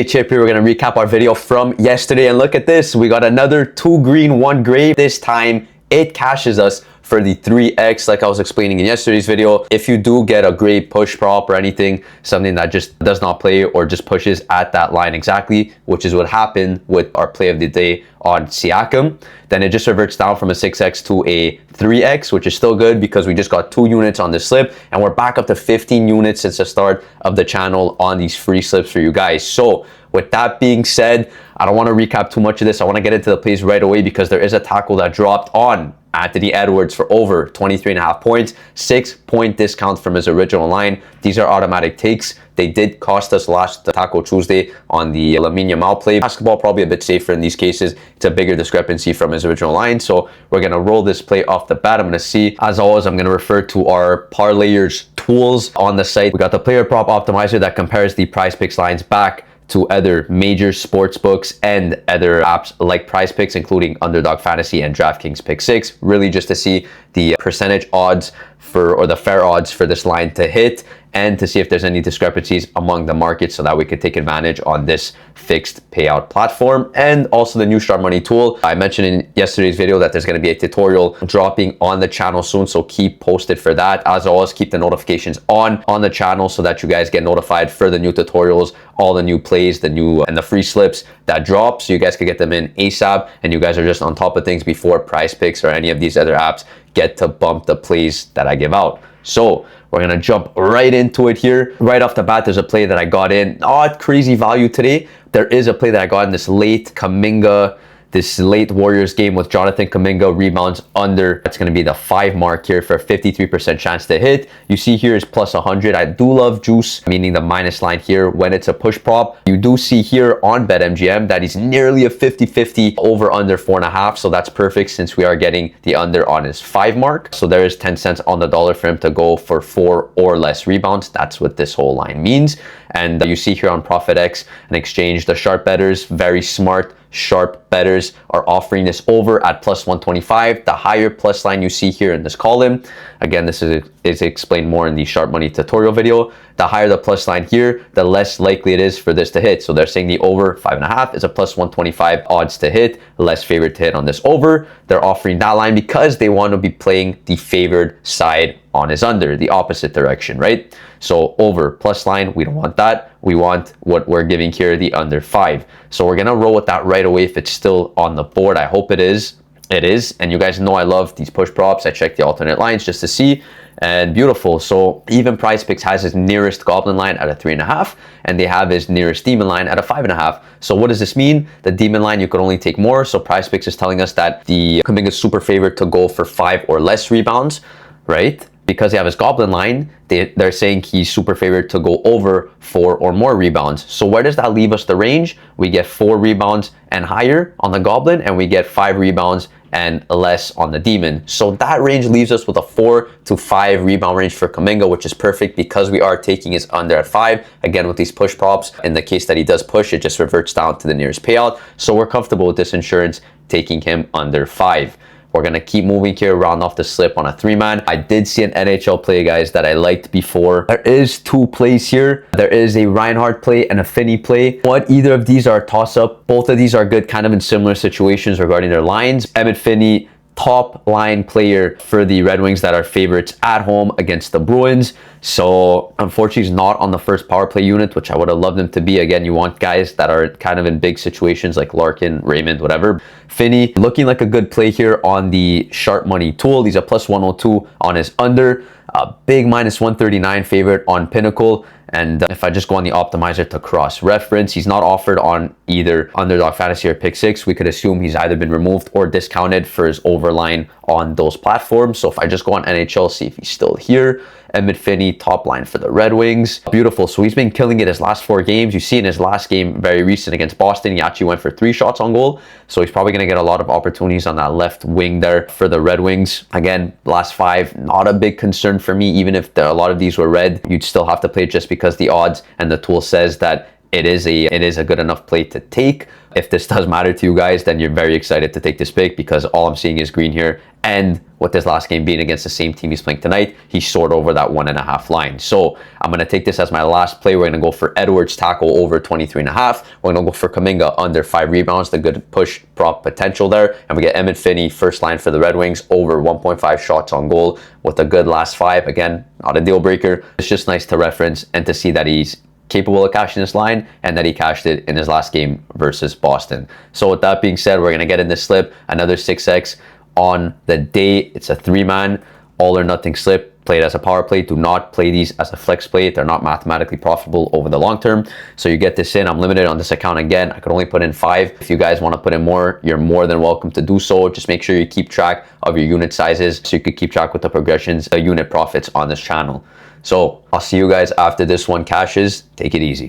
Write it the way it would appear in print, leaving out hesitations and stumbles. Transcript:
Hey Chip here, we're going to recap our video from yesterday, and look at this. We got another 2 green, 1 gray. This time it cashes us for the 3x like I was explaining in yesterday's video. If you do get a gray push prop or anything, something that just does not play or just pushes at that line exactly, which is what happened with our play of the day on Siakam, then it just reverts down from a 6x to a 3x, which is still good because we just got 2 units on the slip, and we're back up to 15 units since the start of the channel on these free slips for you guys. So with that being said, I don't want to recap too much of this. I want to get into the plays right away because there is a tackle that dropped on Anthony Edwards for over 23.5 points, 6-point discount from his original line. These are automatic takes. They did cost us last Taco Tuesday on the Lamine Yamal play. Basketball probably a bit safer in these cases. It's a bigger discrepancy from his original line. So we're going to roll this play off the bat. I'm going to see, as always, I'm going to refer to our parlayers tools on the site. We got the player prop optimizer that compares the Prizepicks lines back to other major sports books and other apps like Prizepicks, including Underdog Fantasy and DraftKings Pick 6, really just to see the percentage odds for, or the fair odds for this line to hit, and to see if there's any discrepancies among the markets so that we could take advantage on this fixed payout platform. And also the new Sharp Money tool. I mentioned in yesterday's video that there's going to be a tutorial dropping on the channel soon, so keep posted for that. As always, keep the notifications on the channel so that you guys get notified for the new tutorials, all the new plays, the new and the free slips that drop, so you guys can get them in ASAP, and you guys are just on top of things before Prizepicks or any of these other apps get to bump the plays that I give out. So we're gonna jump right into it here. Right off the bat, there's a play that I got in. Not crazy value today. There is a play that I got in this late Warriors game with Jonathan Kuminga rebounds under. That's going to be the 5 mark here for a 53% chance to hit. You see here is plus 100. I do love juice, meaning the minus line here when it's a push prop. You do see here on BetMGM that he's nearly a 50-50 over under 4.5. So that's perfect since we are getting the under on his 5 mark. So there is 10 cents on the dollar for him to go for 4 or less rebounds. That's what this whole line means. And you see here on ProfitX and Exchange, the sharp bettors, very smart, sharp bettors are offering this over at plus 125. The higher plus line you see here in this column, again, this is explained more in the Sharp Money tutorial video. The higher the plus line here, the less likely it is for this to hit. So they're saying the over 5.5 is a plus 125 odds to hit, less favorite to hit on this over. They're offering that line because they want to be playing the favored side on his under, the opposite direction, right? So over plus line, we don't want that. We want what we're giving here, the under 5. So we're gonna roll with that right away if it's still on the board. I hope it is. It is. And you guys know I love these push props. I check the alternate lines just to see. And beautiful. So even Prizepicks has his nearest Goblin line at a 3.5, and they have his nearest Demon line at a 5.5. So what does this mean? The Demon line, you could only take more. So Prizepicks is telling us that the Kuminga is super favorite to go for 5 or less rebounds, right? Because they have his Goblin line, they're saying he's super favorite to go over 4 or more rebounds. So where does that leave us the range? We get 4 rebounds and higher on the Goblin, and we get 5 rebounds and less on the Demon. So that range leaves us with a 4 to 5 rebound range for Kuminga, which is perfect because we are taking his under at 5. Again, with these push props, in the case that he does push, it just reverts down to the nearest payout. So we're comfortable with this insurance taking him under 5. We're going to keep moving here, round off the slip on a 3-man. I did see an NHL play, guys, that I liked before. There is 2 plays here. There is a Reinhardt play and a Finney play. What either of these are a toss-up. Both of these are good, kind of in similar situations regarding their lines. Emmett Finney, top line player for the Red Wings that are favorites at home against the Bruins. So unfortunately he's not on the first power play unit, which I would have loved him to be. Again, you want guys that are kind of in big situations like Larkin, Raymond, whatever. Finney looking like a good play here on the Sharp Money tool. He's a plus 102 on his under. A big minus 139 favorite on Pinnacle. And if I just go on the optimizer to cross-reference, he's not offered on either Underdog Fantasy or Pick 6. We could assume he's either been removed or discounted for his overline on those platforms. So if I just go on NHL, see if he's still here. Emmett Finney, top line for the Red Wings. Beautiful. So he's been killing it his last 4 games. You see in his last game, very recent against Boston, he actually went for 3 shots on goal. So he's probably going to get a lot of opportunities on that left wing there for the Red Wings. Again, last 5, not a big concern for me. Even if a lot of these were red, you'd still have to play it just because the odds and the tool says that it is a good enough play to take. If this does matter to you guys, then you're very excited to take this pick, because all I'm seeing is green here. And with this last game being against the same team he's playing tonight, he soared over that 1.5 line. So I'm going to take this as my last play. We're going to go for Edwards tackle over 23.5. We're going to go for Kuminga under 5 rebounds, the good push prop potential there. And we get Emmett Finney, first line for the Red Wings, over 1.5 shots on goal with a good last 5. Again, not a deal breaker. It's just nice to reference and to see that he's capable of cashing this line, and that he cashed it in his last game versus Boston. So with that being said, we're going to get in this slip, another 6x on the day. It's a 3-man all or nothing slip. Play it as a power play. Do not play these as a flex play. They're not mathematically profitable over the long term. So you get this in. I'm limited on this account again. I could only put in 5. If you guys want to put in more, you're more than welcome to do so. Just make sure you keep track of your unit sizes so you could keep track with the progressions, the unit profits on this channel. So I'll see you guys after this one cashes. Take it easy.